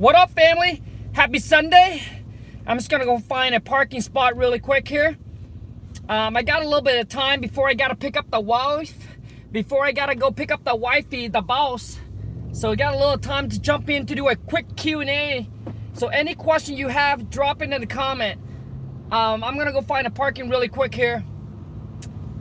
What up, family? Happy Sunday. I'm just gonna go find a parking spot really quick here. I got a little bit of time before I gotta pick up the wife, before I gotta go pick up the wifey, the boss. So we got a little time to jump in to do a quick Q&A. So any question you have, drop it in the comment. I'm gonna go find a parking really quick here.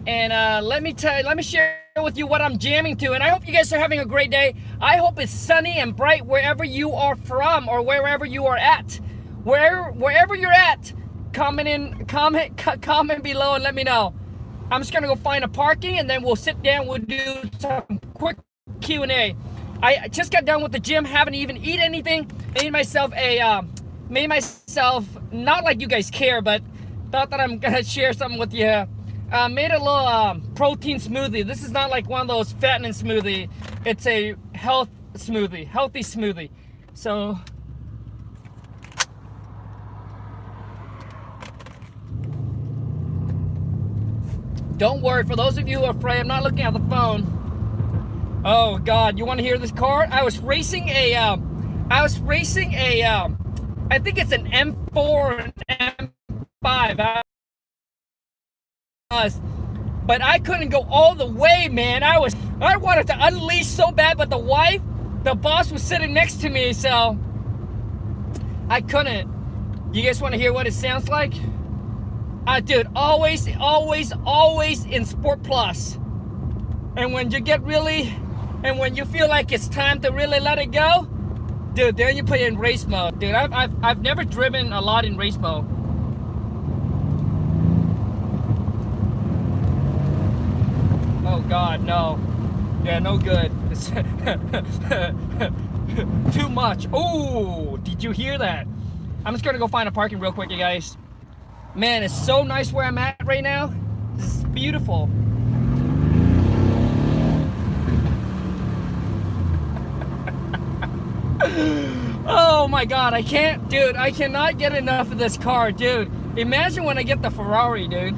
And let me share with you what I'm jamming to. And I hope you guys are having a great day. I hope it's sunny and bright wherever you are from or wherever you are at. Wherever you're at, comment below and let me know. I'm just gonna go find a parking and then we'll sit down. We'll do some quick Q&A. I just got done with the gym, haven't even eaten anything. Made myself not like you guys care, but thought that I'm gonna share something with you. Made a little protein smoothie. This is not like one of those fattening smoothie. It's a healthy smoothie. So don't worry, for those of you who are afraid, I'm not looking at the phone. Oh God, you want to hear this car? I was racing a I think it's an M4 or an M5. But I couldn't go all the way, man. I wanted to unleash so bad, but the boss was sitting next to me, so I couldn't. You guys want to hear what it sounds like? Dude, always in Sport Plus. And when you when you feel like it's time to really let it go, dude, then you put it in race mode. Dude, I've never driven a lot in race mode. Oh God, no. Yeah, no good. Too much. Oh, did you hear that? I'm just gonna go find a parking real quick, you guys. Man, it's so nice where I'm at right now. This is beautiful. Oh my God, I cannot get enough of this car, dude. Imagine when I get the Ferrari, dude.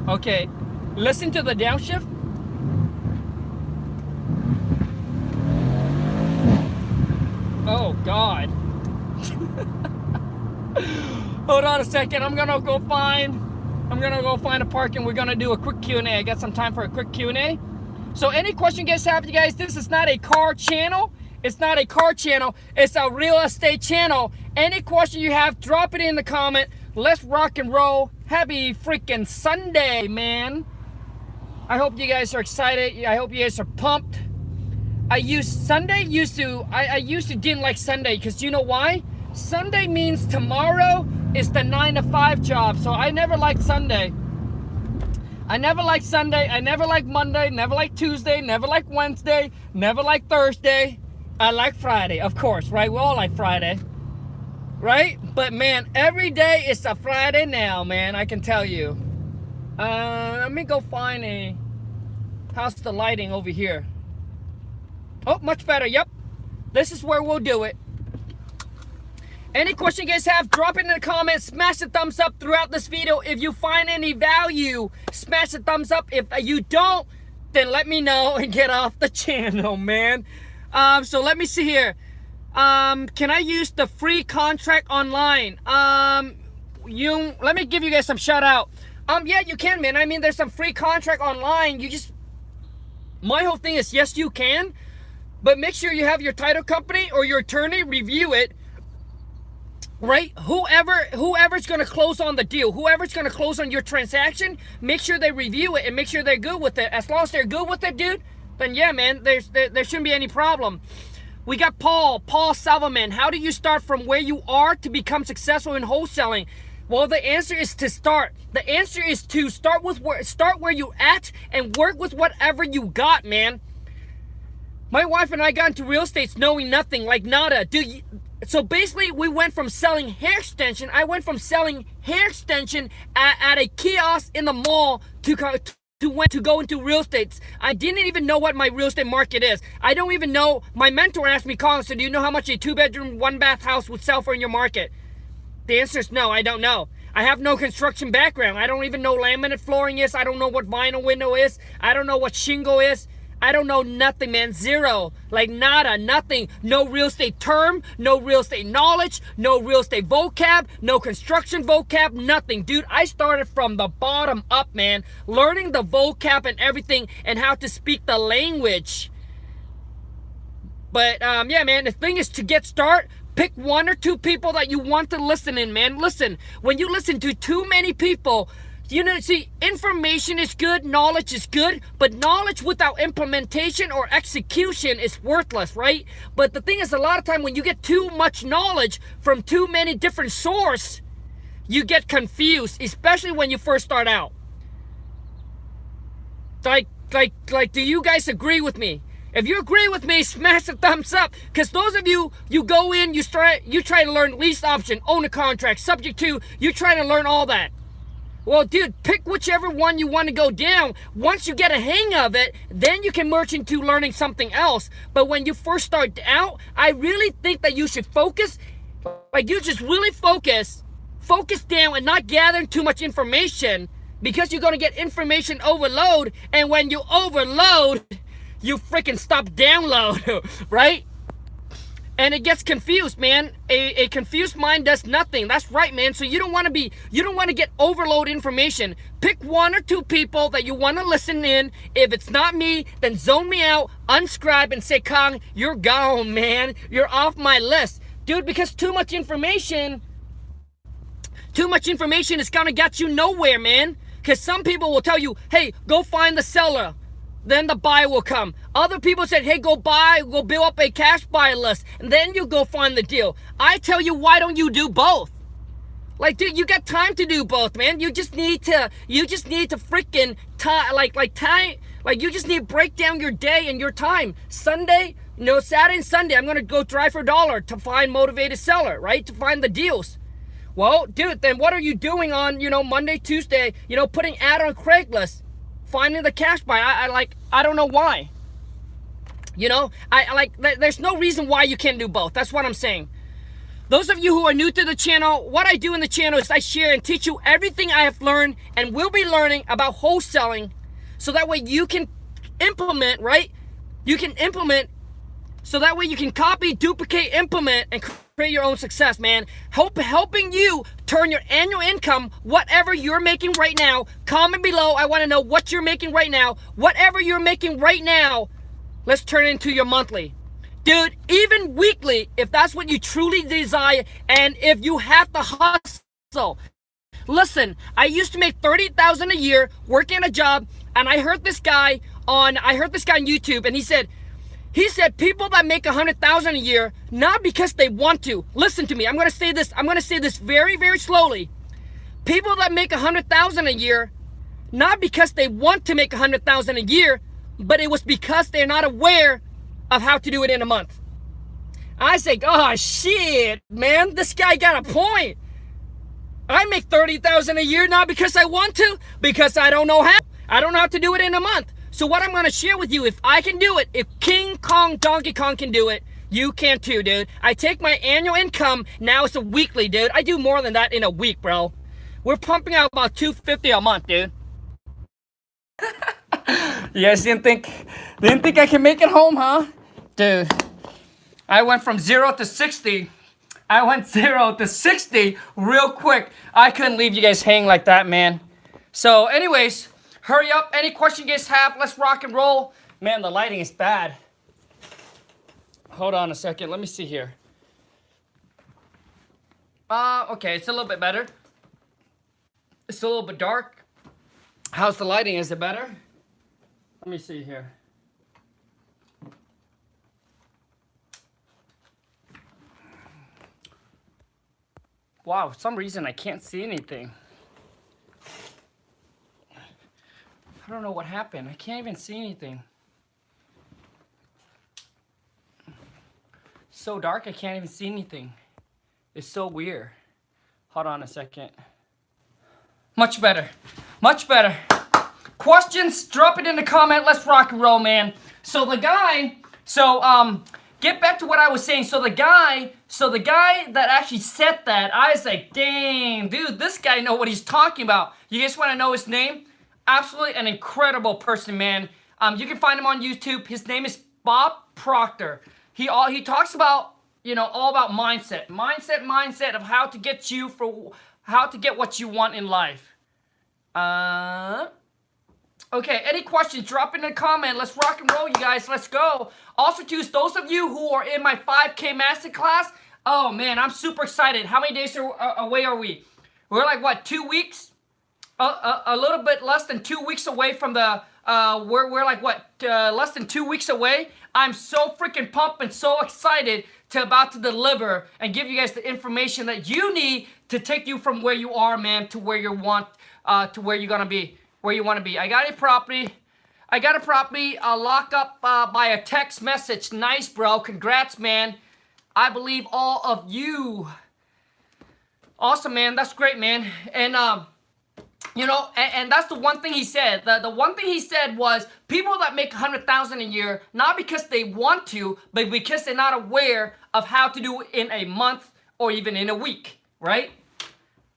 Okay, listen to the downshift. Oh God. Hold on a second. I'm gonna go find a parking. We're gonna do a quick Q&A. I got some time for a quick Q&A. So any question you guys have, you guys, this is not a car channel. It's not a car channel. It's a real estate channel. Any question you have, drop it in the comment. Let's rock and roll. Happy freaking Sunday, man. I hope you guys are excited. I hope you guys are pumped. I used to didn't like Sunday because you know why? Sunday means tomorrow is the 9 to 5 job. So I never liked Sunday. I never liked Sunday. I never liked Monday. Never liked Tuesday. Never liked Wednesday. Never liked Thursday. I like Friday, of course, right? We all like Friday. Right? But man, every day is a Friday now, man. I can tell you. Let me go find how's the lighting over here? Oh, much better. Yep. This is where we'll do it. Any question you guys have, drop it in the comments. Smash the thumbs up throughout this video. If you find any value, smash the thumbs up. If you don't, then let me know and get off the channel, man. So let me see here. Can I use the free contract online? Let me give you guys some shout out. Yeah, you can, man. I mean, there's some free contract online. My whole thing is, yes, you can, but make sure you have your title company or your attorney review it, right? Whoever's going to close on the deal, whoever's going to close on your transaction, make sure they review it and make sure they're good with it. As long as they're good with it, dude, then yeah, man, there shouldn't be any problem. We got Paul Salverman. How do you start from where you are to become successful in wholesaling? Well, the answer is to start. The answer is to start where you're at and work with whatever you got, man. My wife and I got into real estate knowing nothing, like nada. Dude, so basically we went from selling hair extension. I went from selling hair extension at a kiosk in the mall to go into real estate. I didn't even know what my real estate market is. I don't even know. My mentor asked me, Khang, so do you know how much a 2-bedroom, 1-bath house would sell for in your market? The answer is no, I don't know. I have no construction background. I don't even know laminate flooring is. I don't know what vinyl window is. I don't know what shingle is. I don't know nothing, man. Zero. Like nada, nothing. No real estate term, no real estate knowledge, no real estate vocab, no construction vocab, nothing. Dude, I started from the bottom up, man. Learning the vocab and everything and how to speak the language. But yeah, man, the thing is to get started, pick 1 or 2 people that you want to listen in, man. Listen, when you listen to too many people, you know, see, information is good, knowledge is good, but knowledge without implementation or execution is worthless, right? But the thing is, a lot of time when you get too much knowledge from too many different sources, you get confused, especially when you first start out. Like, do you guys agree with me? If you agree with me, smash the thumbs up. Because those of you, you go in, you try to learn lease option, own a contract, subject to, you try to learn all that. Well, dude, pick whichever one you want to go down. Once you get a hang of it, then you can merge into learning something else. But when you first start out, I really think that you should focus, like you just really focus down and not gather too much information, because you're going to get information overload. And when you overload, you freaking stop download, right? And it gets confused, man. A confused mind does nothing. That's right, man. So you don't want to get overload information. Pick 1 or 2 people that you want to listen in. If it's not me, then zone me out, unscribe, and say, Khang, you're gone, man. You're off my list. Dude, because too much information is gonna get you nowhere, man. Because some people will tell you, hey, go find the seller. Then the buyer will come. Other people said, hey, go build up a cash buyer list, and then you go find the deal. I tell you, why don't you do both? Like, dude, you got time to do both, man. You just need to freaking you just need to break down your day and your time. Saturday and Sunday, I'm gonna go drive for $1 to find motivated seller, right? To find the deals. Well, dude, then what are you doing on, Monday, Tuesday, putting ad on Craigslist? Finding the cash buy. I don't know why. There's no reason why you can't do both. That's what I'm saying. Those of you who are new to the channel, what I do in the channel is I share and teach you everything I have learned and will be learning about wholesaling, so that way you can implement, right? You can implement, so that way you can copy, duplicate, implement, and create your own success, man. Helping you turn your annual income, whatever you're making right now. Comment below. I want to know what you're making right now. Whatever you're making right now, let's turn it into your monthly. Dude, even weekly, if that's what you truly desire, and if you have to hustle. Listen, I used to make $30,000 a year working a job, and I heard this guy on YouTube, and he said people that make $100,000 a year, not because they want to. Listen to me. I'm going to say this very, very slowly. People that make $100,000 a year, not because they want to make $100,000 a year, but it was because they're not aware of how to do it in a month. I say, oh shit, man, this guy got a point. I make $30,000 a year not because I want to, because I don't know how. I don't know how to do it in a month. So what I'm going to share with you, if I can do it, if King Kong Donkey Kong can do it, you can too, dude. I take my annual income, now it's a weekly, dude. I do more than that in a week, bro. We're pumping out about $250 a month, dude. You guys didn't think I can make it home, huh? Dude, I went from 0 to 60. I went 0 to 60 real quick. I couldn't leave you guys hanging like that, man. So anyways, hurry up. Any question you guys have, let's rock and roll. Man, the lighting is bad. Hold on a second. Let me see here. Okay, it's a little bit better. It's a little bit dark. How's the lighting? Is it better? Let me see here. Wow, for some reason I can't see anything. I don't know what happened. I can't even see anything. It's so dark I can't even see anything. It's so weird. Hold on a second. Much better. Much better. Questions? Drop it in the comment. Let's rock and roll, man. So the guy, get back to what I was saying. So the guy that actually said that, I was like, dang, dude, this guy know what he's talking about. You guys want to know his name? Absolutely an incredible person, man. You can find him on YouTube. His name is Bob Proctor. He talks about, you know, all about mindset of how to get what you want in life. Okay, any questions, drop in a comment. Let's rock and roll, you guys. Let's go. Also, to those of you who are in my 5K masterclass, oh man, I'm super excited. How many days away are we? We're like, what, 2 weeks? A little bit less than 2 weeks away from the, we're like, what, less than 2 weeks away? I'm so freaking pumped and so excited about to deliver and give you guys the information that you need to take you from where you are, man, to where you want, to where you're gonna be. Where you want to be. I got a property lock up by a text message. Nice, bro. Congrats, man. I believe all of you. Awesome, man. That's great, man. And you know, and that's the one thing he said. The one thing he said was people that make $100,000 a year, not because they want to, but because they're not aware of how to do it in a month or even in a week, right?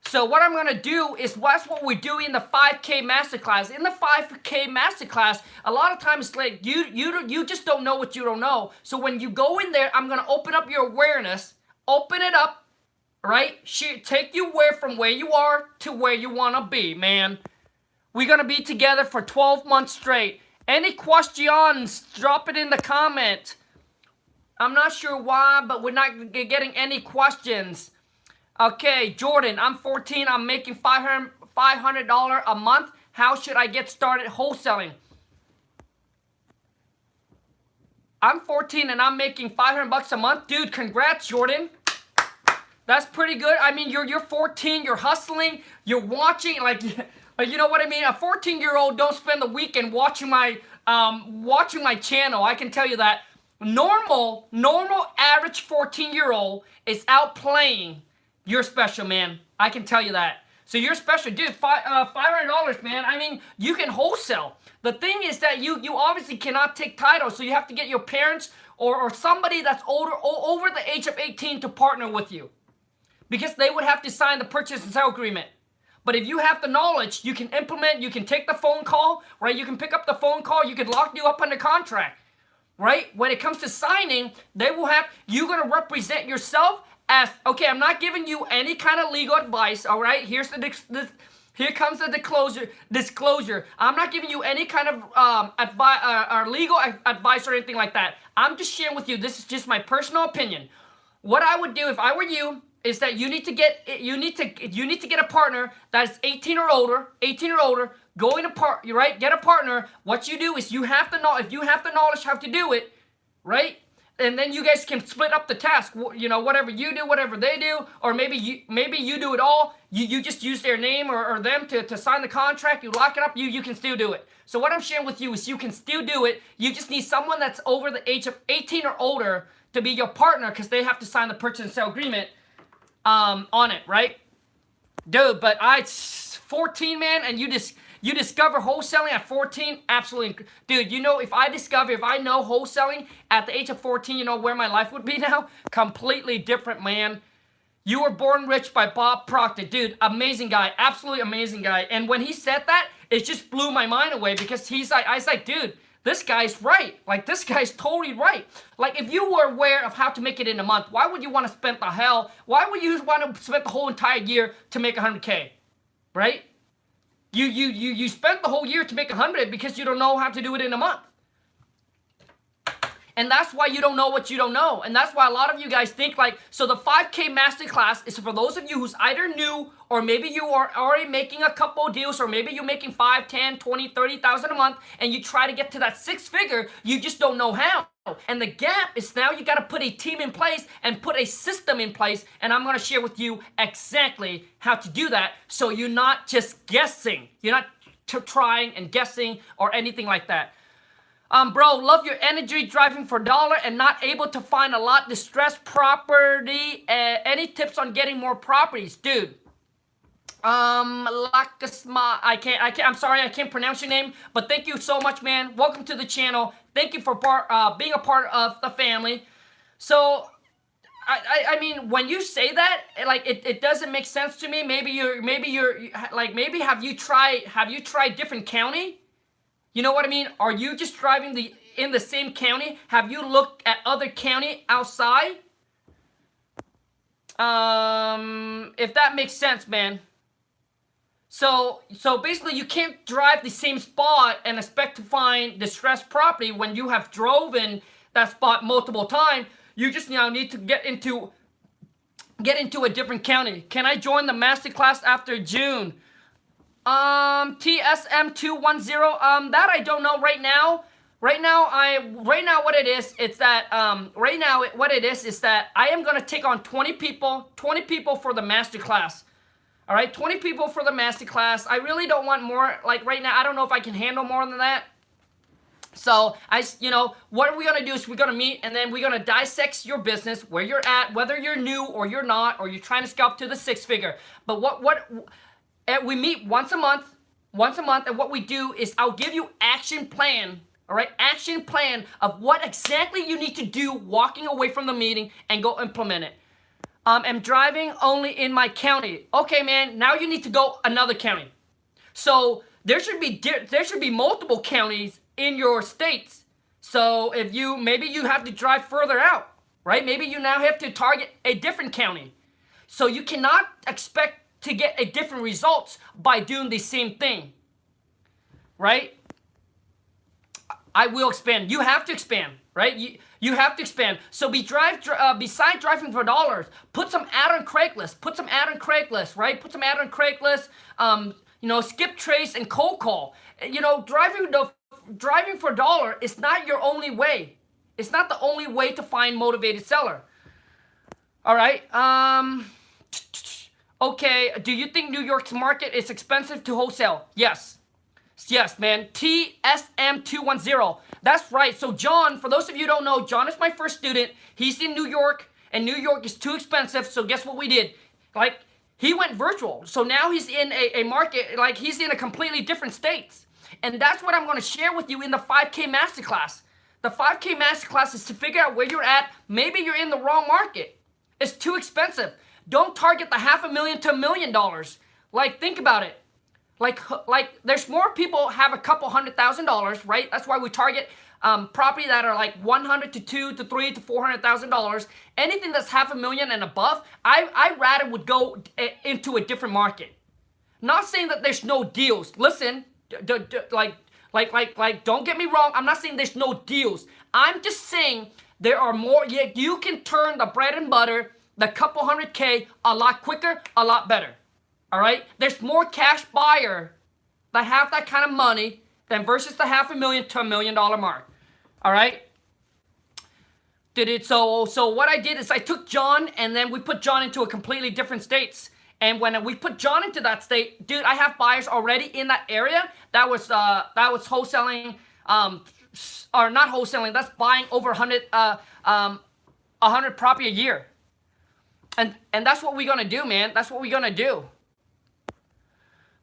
So what I'm going to do is that's what we do in the 5K masterclass. In the 5K masterclass, a lot of times like you just don't know what you don't know. So when you go in there, I'm going to open up your awareness, open it up, right? Take you from where you are to where you want to be, man. We're going to be together for 12 months straight. Any questions, drop it in the comment. I'm not sure why, but we're not getting any questions. Okay, Jordan, I'm 14. I'm making $500 a month. How should I get started wholesaling? I'm 14 and I'm making $500 a month. Dude, congrats, Jordan. That's pretty good. I mean, you're 14. You're hustling. You're watching. Like you know what I mean? A 14-year-old don't spend the weekend watching my channel. I can tell you that. Normal average 14-year-old is out playing. You're special, man. I can tell you that. So you're special. Dude, $500, man. I mean, you can wholesale. The thing is that you obviously cannot take title, so you have to get your parents or somebody that's over the age of 18 to partner with you. Because they would have to sign the purchase and sale agreement. But if you have the knowledge, you can implement, you can take the phone call, right? You can pick up the phone call, you can lock you up under contract, right? When it comes to signing, you're going to represent yourself as, okay, I'm not giving you any kind of legal advice, all right? Here comes the disclosure. I'm not giving you any kind of legal advice or anything like that. I'm just sharing with you. This is just my personal opinion. What I would do if I were you is that you need to get a partner that is 18 or older. Get a partner. What you do is if you have the knowledge how to do it, right? And then you guys can split up the task, you know, whatever you do, whatever they do, or maybe you do it all. You just use their name or them to sign the contract. You lock it up. You can still do it. So what I'm sharing with you is you can still do it. You just need someone that's over the age of 18 or older to be your partner because they have to sign the purchase and sale agreement on it, right? Dude, but 14, man, and you discover wholesaling at 14, absolutely. Dude, you know, if I know wholesaling at the age of 14, you know where my life would be now? Completely different, man. You Were Born Rich by Bob Proctor. Dude, amazing guy, absolutely amazing guy. And when he said that, it just blew my mind away because I was like, dude, this guy's right. Like, this guy's totally right. Like, if you were aware of how to make it in a month, why would you want to spend why would you want to spend the whole entire year to make 100K, right? You spent the whole year to make 100 because you don't know how to do it in a month. And that's why you don't know what you don't know. And that's why a lot of you guys think like, so the 5K masterclass is for those of you who's either new or maybe you are already making a couple deals or maybe you're making 5, 10, 20, 30,000 a month and you try to get to that 6 figure, you just don't know how. And the gap is now you got to put a team in place and put a system in place. And I'm going to share with you exactly how to do that. So you're not just guessing. You're not trying and guessing or anything like that. Bro, love your energy, driving for dollar and not able to find a lot distressed property. Any tips on getting more properties? Dude, Lakasma, I'm sorry, I can't pronounce your name, but thank you so much, man. Welcome to the channel. Thank you for being a part of the family. So, I mean, when you say that, like, it doesn't make sense to me. Maybe have you tried different county? You know what I mean? Are you just driving in the same county? Have you looked at other county outside? If that makes sense, man. So basically you can't drive the same spot and expect to find distressed property when you have driven that spot multiple times. You just now need to get into a different county. Can I join the masterclass after June? TSM210, that I don't know right now. Right now what it is, it's that what it is that I am going to take on 20 people for the masterclass. All right, 20 people for the masterclass. I really don't want more. Like right now, I don't know if I can handle more than that. So what we're going to do is we're going to meet and then we're going to dissect your business, where you're at, whether you're new or you're not, or you're trying to scalp to the 6-figure. But we meet once a month, and what we do is I'll give you action plan. All right, action plan of what exactly you need to do walking away from the meeting and go implement it. I'm driving only in my county. Okay, man, now you need to go another county. So there should be multiple counties in your states. So if maybe you have to drive further out, right? Maybe you now have to target a different county. So you cannot expect to get a different results by doing the same thing, right? I will expand. You have to expand, right? You have to expand. So besides driving for dollars, put some ad on Craigslist. Right? Put some ad on Craigslist. Skip trace and cold call. Driving for dollar is not your only way. It's not the only way to find motivated seller. All right. Okay. Do you think New York's market is expensive to wholesale? Yes. Yes, man. TSM210. That's right. So John, for those of you who don't know, John is my first student. He's in New York, and New York is too expensive. So guess what we did? Like, he went virtual. So now he's in a market, like he's in a completely different states. And that's what I'm going to share with you in the 5K Masterclass. The 5K Masterclass is to figure out where you're at. Maybe you're in the wrong market. It's too expensive. Don't target the $500,000 to $1 million. Like, think about it. Like there's more people have a couple $100,000, right? That's why we target property that are like $100,000 to $200,000 to $300,000 to $400,000. Anything that's $500,000 and above, I rather would go into a different market. Not saying that there's no deals. Listen, don't get me wrong. I'm not saying there's no deals. I'm just saying there are more. Yeah, you can turn the bread and butter, the couple $100K, a lot quicker, a lot better. All right, there's more cash buyer that have that kind of money than versus the $500,000 to $1 million mark. All right. So what I did is I took John and then we put John into a completely different states. And when we put John into that state, dude, I have buyers already in that area. That was wholesaling, or not wholesaling. That's buying over 100 property a year. And that's what we're gonna do, man. That's what we're gonna do.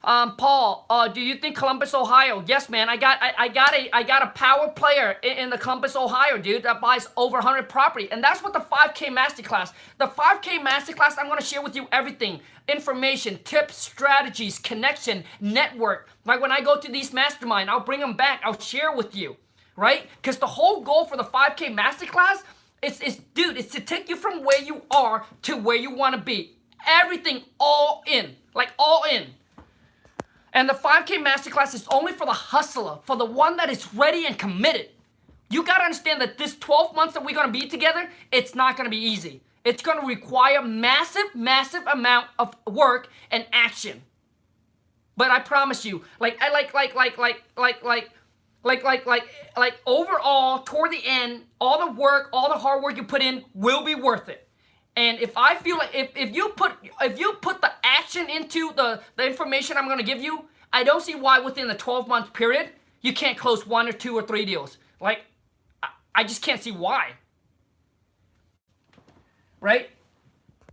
Paul, do you think Columbus, Ohio? Yes, man. I got a power player in the Columbus, Ohio, dude, that buys over 100 property, and that's what the 5K Masterclass. The 5K Masterclass, I'm gonna share with you everything: information, tips, strategies, connection, network. Like when I go to these mastermind, I'll bring them back. I'll share with you, right? Because the whole goal for the 5K Masterclass is to take you from where you are to where you want to be. Everything all in, like all in. And the 5K Masterclass is only for the hustler, for the one that is ready and committed. You got to understand that this 12 months that we're going to be together, it's not going to be easy. It's going to require massive, massive amount of work and action. But I promise you, overall, toward the end, all the work, all the hard work you put in will be worth it. And if I feel like if you put the action into the information I'm going to give you, I don't see why within the 12-month period you can't close 1 or 2 or 3 deals. Like, I just can't see why. Right?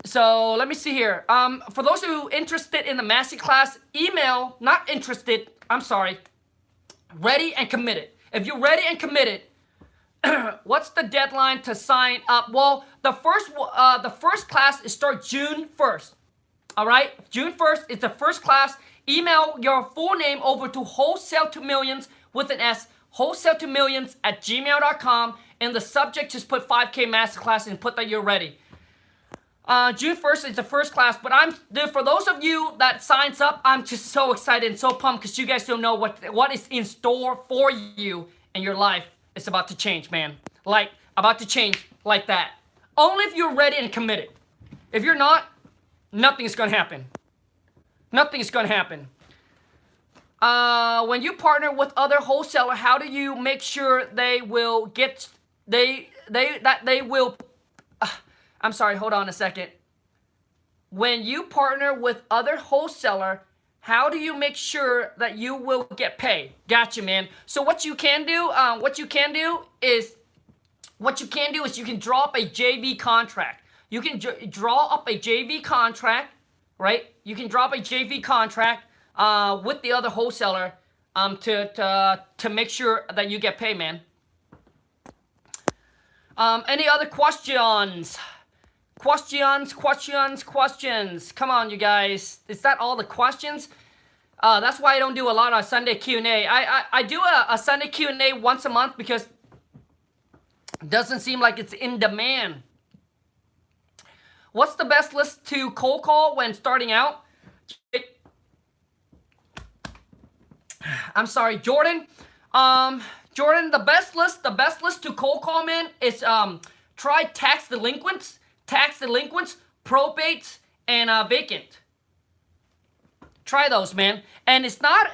So let me see here. For those who are interested in the masterclass, email, not interested, I'm sorry, ready and committed. If you're ready and committed, what's the deadline to sign up? Well, the first class is start June 1st. All right, June 1st is the first class. Email your full name over to wholesale2millions with an S, wholesale2millions@gmail.com. In the subject, just put 5K Masterclass and put that you're ready. June 1st is the first class, but dude, for those of you that signs up, I'm just so excited and so pumped because you guys don't know what is in store for you in your life. It's about to change, man. Like, about to change like that. Only if you're ready and committed. If you're not, nothing is going to happen. Nothing is going to happen. When you partner with other wholesaler, how do you make sure they will get, I'm sorry, hold on a second. When you partner with other wholesaler, how do you make sure that you will get paid? Gotcha, man. So what you can do is you can draw up a JV contract. You can draw up a JV contract, right? You can draw up a JV contract with the other wholesaler to make sure that you get paid, man. Any other questions? Questions. Come on, you guys. Is that all the questions? That's why I don't do a lot of Sunday Q&A. I do a Sunday Q&A once a month because it doesn't seem like it's in demand. What's the best list to cold call when starting out? I'm sorry, Jordan. Jordan, the best list to cold call, man, is try tax delinquents, probates, and vacant. Try those, man. And it's not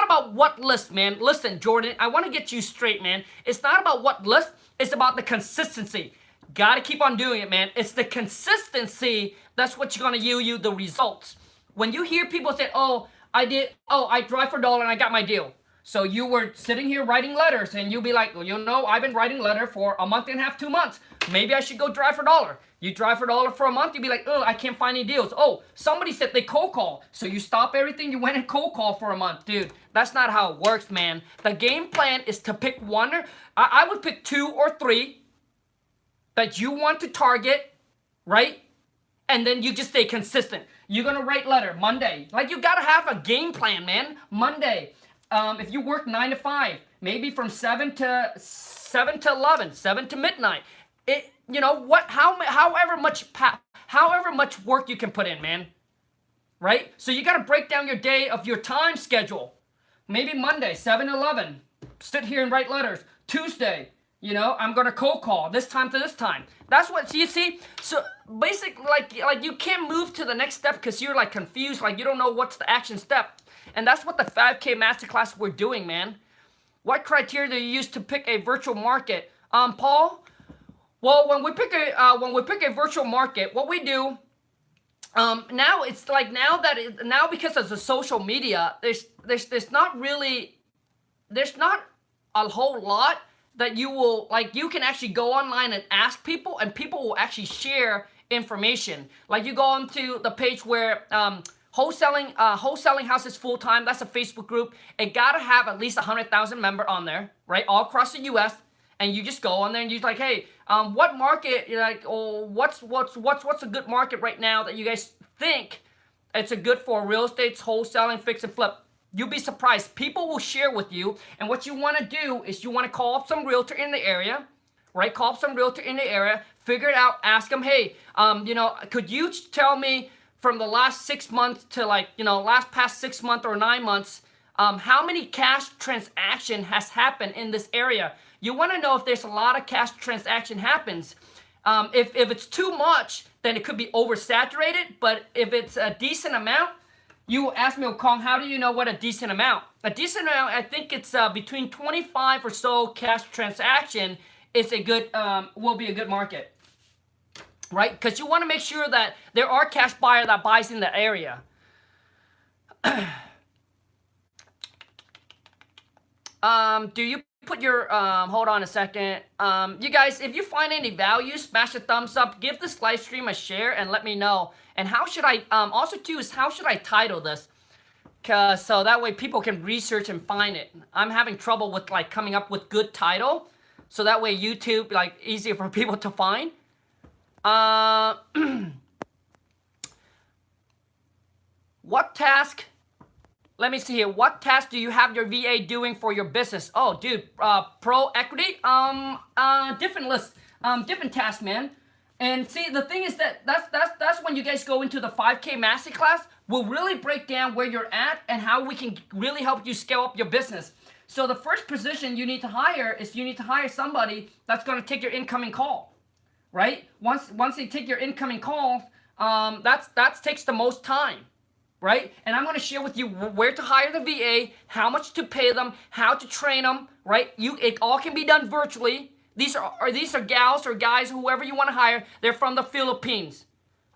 about what list, man. Listen, Jordan, I want to get you straight, man. It's not about what list. It's about the consistency. Gotta keep on doing it, man. It's the consistency that's what's gonna yield you the results. When you hear people say, I drive for dollar and I got my deal. So you were sitting here writing letters and you'll be like, well, you know, I've been writing letter for a month and a half, 2 months. Maybe I should go drive for dollar. You drive for dollar for a month, you'll be like, oh, I can't find any deals. Oh, somebody said they cold call. So you stop everything, you went and cold call for a month. Dude, that's not how it works, man. The game plan is to pick one, I would pick 2 or 3 that you want to target, right? And then you just stay consistent. You're gonna write letter Monday. Like, you gotta have a game plan, man. Monday, if you work 9 to 5, maybe from 7 to 11, 7 to midnight. You know what? However much work you can put in, man. Right? So you gotta break down your day of your time schedule. Maybe Monday, 7 to 11, sit here and write letters. Tuesday, you know, I'm gonna cold call this time to this time. That's what, so you see, so basically, like you can't move to the next step because you're like confused, like you don't know what's the action step. And that's what the 5K Masterclass we're doing, man. What criteria do you use to pick a virtual market? Paul? Well, when we pick a virtual market, what we do, now it's like now because of the social media, there's not a whole lot that you will, like, you can actually go online and ask people, and people will actually share information. Like, you go onto the page where wholesaling houses full time. That's a Facebook group. It gotta have at least 100,000 member on there, right? All across the U.S. And you just go on there and you're like, hey, what market? You're like, oh, what's a good market right now that you guys think it's a good for real estate, wholesaling, fix and flip? You'll be surprised. People will share with you. And what you want to do is you want to call up some realtor in the area, right? Call up some realtor in the area, figure it out, ask them, hey, you know, could you tell me from the last 6 months to, like, you know, past 6 months or 9 months, how many cash transaction has happened in this area? You want to know if there's a lot of cash transaction happens. If it's too much, then it could be oversaturated. But if it's a decent amount, you ask me, Khang, how do you know what a decent amount? A decent amount, I think it's between 25 or so cash transaction is a good, will be a good market, right? Because you want to make sure that there are cash buyer that buys in the area. Do you put your, hold on a second. You guys, if you find any value, smash a thumbs up, give this live stream a share, and let me know. And how should I, also too, is how should I title this? So that way people can research and find it. I'm having trouble with, like, coming up with good title. So that way YouTube, like, easier for people to find. What task Let me see here. What task do you have your VA doing for your business? Oh, dude, pro equity, different list, different tasks, man. And see, the thing is that that's when you guys go into the 5K masterclass. We'll really break down where you're at and how we can really help you scale up your business. So the first position you need to hire is you need to hire somebody that's going to take your incoming call, right? Once they take your incoming calls, that takes the most time, right? And I'm going to share with you where to hire the VA, how much to pay them, how to train them, right? It all can be done virtually. These are gals or guys, whoever you want to hire. They're from the Philippines,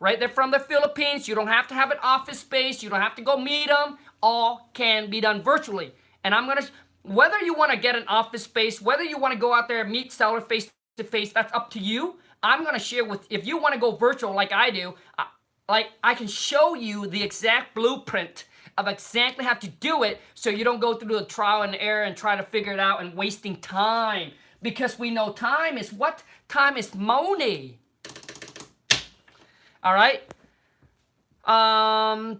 right? They're from the Philippines. You don't have to have an office space. You don't have to go meet them. All can be done virtually. And I'm going to, whether you want to get an office space, whether you want to go out there and meet seller face to face, that's up to you. I'm going to share with, if you want to go virtual like I do, like I can show you the exact blueprint of exactly how to do it so you don't go through the trial and error and try to figure it out and wasting time. Because we know time is what? Time is money. All right. How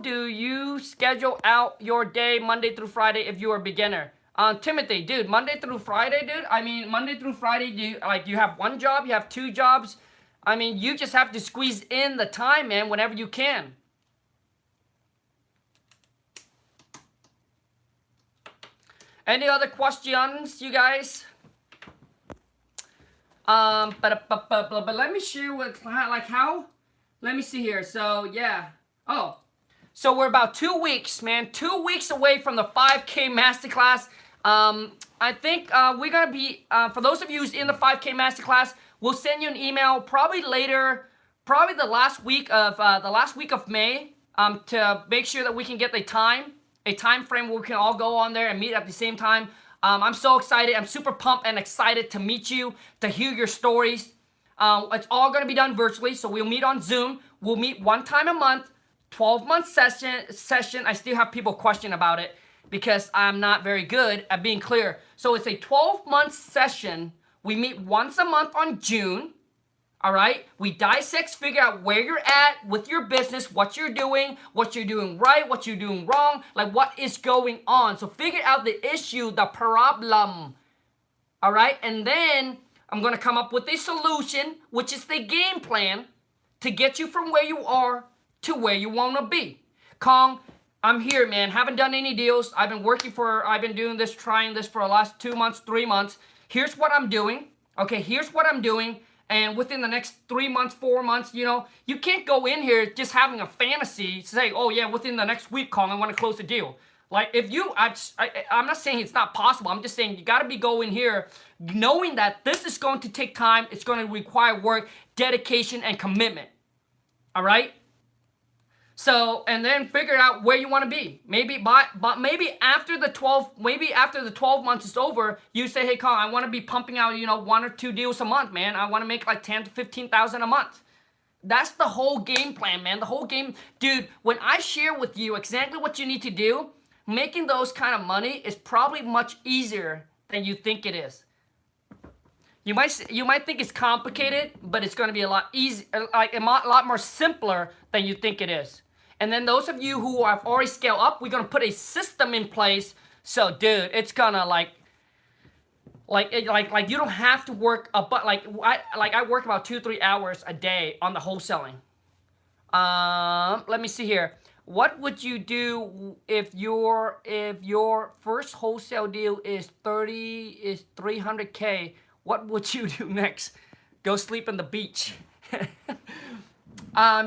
do you schedule out your day Monday through Friday if you are a beginner? Timothy, dude, Monday through Friday, dude. I mean, Monday through Friday, you have one job, you have two jobs. I mean, you just have to squeeze in the time, man, whenever you can. Any other questions, you guys? But let me share with, like, how, let me see here. So, yeah. Oh, so we're about 2 weeks, man. 2 weeks away from the 5K masterclass. I think we're going to be, for those of you who's in the 5K masterclass, we'll send you an email probably later, probably the last week of May, to make sure that we can get a time frame where we can all go on there and meet at the same time. I'm so excited. I'm super pumped and excited to meet you, to hear your stories. It's all going to be done virtually, so we'll meet on Zoom. We'll meet one time a month, 12-month session. I still have people question about it because I'm not very good at being clear. So it's a 12-month session. We meet once a month on June. All right, we dissect, figure out where you're at with your business, what you're doing right, what you're doing wrong, like what is going on. So figure out the issue, the problem. All right, and then I'm going to come up with a solution, which is the game plan to get you from where you are to where you want to be. Khang, I'm here, man. Haven't done any deals. I've been doing this, trying this for the last 2 months, 3 months. Here's what I'm doing. Okay, here's what I'm doing. And within the next 3 months, 4 months, you know, you can't go in here just having a fantasy, say, oh yeah, within the next week, Khang, I want to close the deal. Like if you, I'm not saying it's not possible. I'm just saying you got to be going here knowing that this is going to take time. It's going to require work, dedication, and commitment. All right? So, and then figure out where you want to be. Maybe after the 12 months is over, you say, hey, Khang, I want to be pumping out, you know, 1 or 2 deals a month, man. I want to make like 10 to 15,000 a month. That's the whole game plan, man. The whole game, dude, when I share with you exactly what you need to do, making those kind of money is probably much easier than you think it is. You might think it's complicated, but it's going to be a lot a lot more simpler than you think it is. And then those of you who have already scaled up, we're gonna put a system in place. So, dude, it's gonna like you don't have to work I work about 2-3 hours a day on the wholesaling. Let me see here. What would you do if your first wholesale deal is 300K? What would you do next? Go sleep on the beach.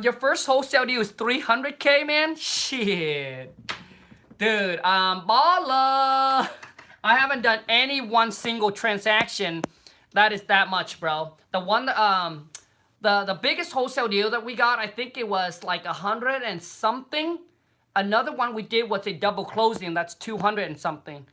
Your first wholesale deal is 300K, man? Shit. Dude, baller. I haven't done any one single transaction that is that much, bro. The one, the biggest wholesale deal that we got, I think it was like 100 and something. Another one we did was a double closing. That's 200 and something.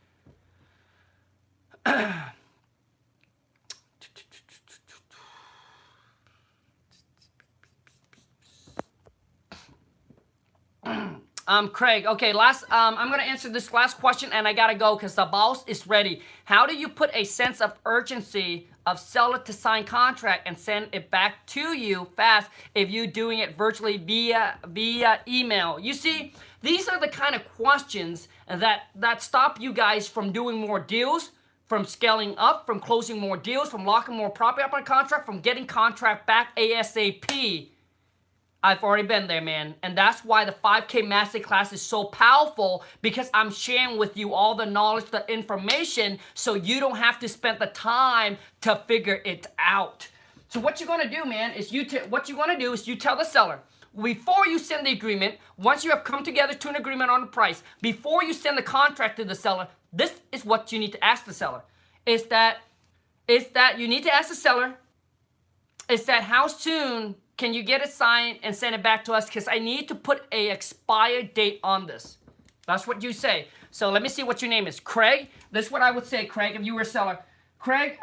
Craig, okay, I'm gonna answer this last question and I gotta go because the boss is ready. How do you put a sense of urgency of seller to sign contract and send it back to you fast if you doing it virtually via email? You see, these are the kind of questions that stop you guys from doing more deals, from scaling up, from closing more deals, from locking more property up on contract, from getting contract back ASAP. I've already been there, man. And that's why the 5K Masterclass is so powerful, because I'm sharing with you all the knowledge, the information, so you don't have to spend the time to figure it out. So what you're gonna do, man, is you tell the seller, before you send the agreement, once you have come together to an agreement on the price, before you send the contract to the seller, this is what you need to ask the seller. Is that you need to ask the seller, is that how soon can you get it signed and send it back to us? Because I need to put a expired date on this. That's what you say. So let me see what your name is. Craig. This is what I would say, Craig, if you were a seller. Craig,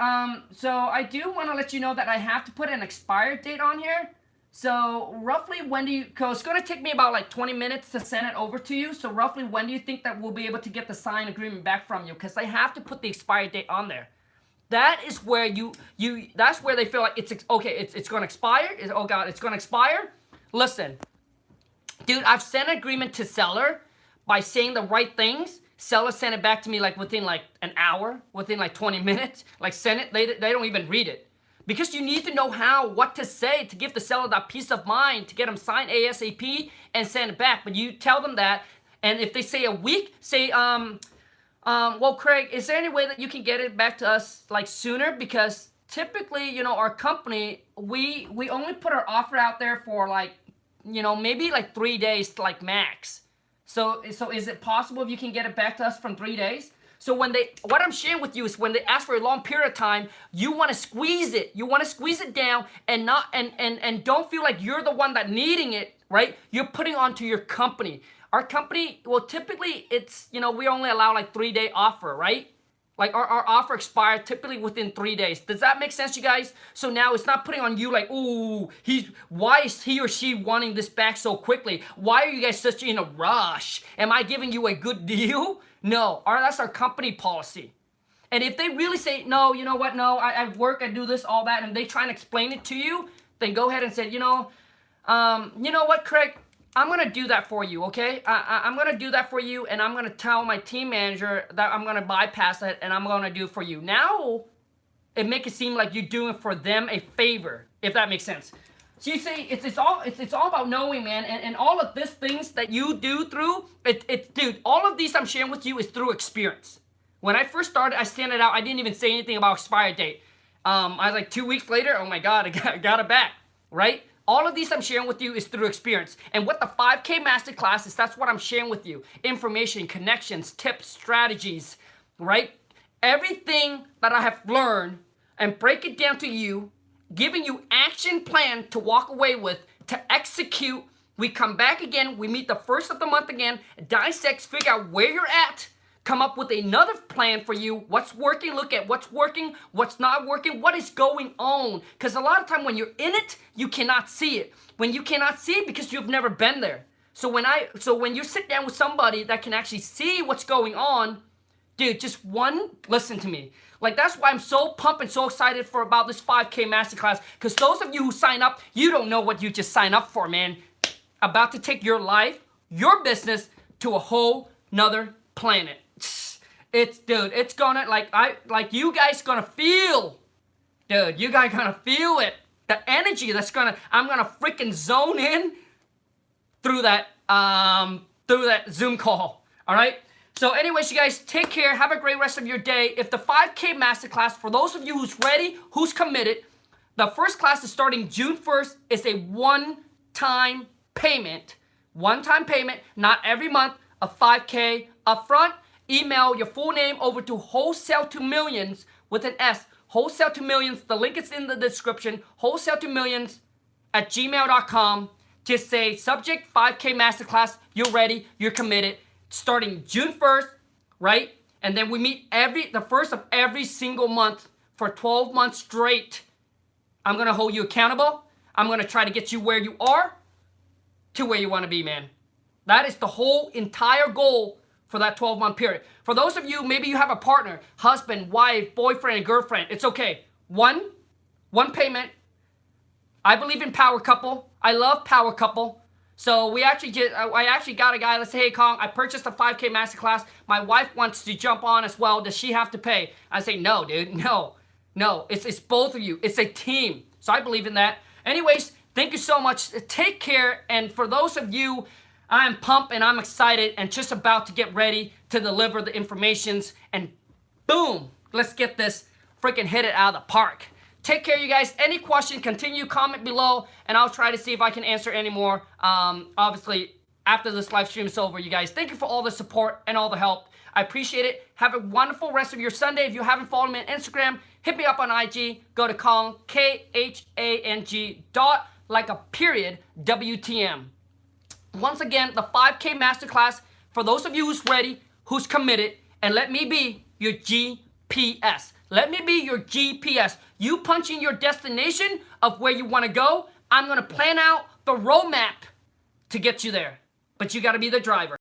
so I do want to let you know that I have to put an expired date on here. So roughly when do you, because it's going to take me about like 20 minutes to send it over to you. So roughly when do you think that we'll be able to get the signed agreement back from you? Because I have to put the expired date on there. That is where that's where they feel like it's going to expire. Oh God, it's going to expire. Listen, dude, I've sent an agreement to seller by saying the right things. Seller sent it back to me like within like an hour, within like 20 minutes. Like send it, they don't even read it. Because you need to know what to say to give the seller that peace of mind to get them signed ASAP and send it back. But you tell them that, and if they say a week, say well, Craig, is there any way that you can get it back to us like sooner? Because typically, you know, our company, we only put our offer out there for like, you know, maybe like 3 days, like max. So is it possible if you can get it back to us from 3 days? So what I'm sharing with you is when they ask for a long period of time, you want to squeeze it. You want to squeeze it down and not and don't feel like you're the one that needing it, right? You're putting onto your company. Our company, well, typically it's, you know, we only allow like 3-day offer, right? Like our offer expired typically within 3 days. Does that make sense, you guys? So now it's not putting on you like, ooh, why is he or she wanting this back so quickly? Why are you guys such in a rush? Am I giving you a good deal? No, that's our company policy. And if they really say, no, you know what, no, I work, I do this, all that, and they try and explain it to you, then go ahead and say, you know what, Craig? I'm going to do that for you, okay? I'm going to do that for you, and I'm going to tell my team manager that I'm going to bypass it, and I'm going to do it for you. Now, it makes it seem like you're doing for them a favor, if that makes sense. So you see, it's all about knowing, man, and all of these things that you do through, dude, all of these I'm sharing with you is through experience. When I first started, I sent it out, I didn't even say anything about expired date. I was like 2 weeks later, oh my God, I got it back, right? All of these I'm sharing with you is through experience. And what the 5K Masterclass is, that's what I'm sharing with you. Information, connections, tips, strategies, right? Everything that I have learned and break it down to you, giving you action plan to walk away with, to execute. We come back again, we meet the first of the month again, dissect, figure out where you're at, come up with another plan for you. What's working? Look at what's working, what's not working, what is going on. Because a lot of time when you're in it, you cannot see it. When you cannot see it because you've never been there. So when you sit down with somebody that can actually see what's going on, dude, listen to me. Like that's why I'm so pumped and so excited about this 5K Masterclass. Because those of you who sign up, you don't know what you just signed up for, man. About to take your life, your business to a whole nother planet. It's gonna, you guys gonna feel, dude, you guys gonna feel it. The energy I'm gonna freaking zone in through that Zoom call, all right? So anyways, you guys, take care. Have a great rest of your day. If the 5K Masterclass, for those of you who's ready, who's committed, the first class is starting June 1st. It's a one-time payment. One-time payment, not every month, a 5K upfront. Email your full name over to Wholesale to Millions with an S. Wholesale to Millions. The link is in the description. Wholesale to Millions at gmail.com. Just say subject 5K Masterclass. You're ready. You're committed. Starting June 1st, right? And then we meet the first of every single month for 12 months straight. I'm going to hold you accountable. I'm going to try to get you where you are to where you want to be, man. That is the whole entire goal for that 12-month period. For those of you, maybe you have a partner, husband, wife, boyfriend, girlfriend. It's okay. One payment. I believe in power couple. I love power couple. So I actually got a guy that said, hey, Khang, I purchased a 5K masterclass. My wife wants to jump on as well. Does she have to pay? I say, no, dude, no. It's both of you. It's a team. So I believe in that. Anyways, thank you so much. Take care. And for those of you, I'm pumped and I'm excited and just about to get ready to deliver the informations. And boom, let's get this freaking hit it out of the park. Take care, you guys. Any question, continue, comment below, and I'll try to see if I can answer any more. Obviously, after this live stream is over, you guys. Thank you for all the support and all the help. I appreciate it. Have a wonderful rest of your Sunday. If you haven't followed me on Instagram, hit me up on IG. Go to Khang, Khang, WTM. Once again, the 5K Masterclass, for those of you who's ready, who's committed, and let me be your GPS. Let me be your GPS. You punch in your destination of where you want to go. I'm going to plan out the roadmap to get you there. But you got to be the driver.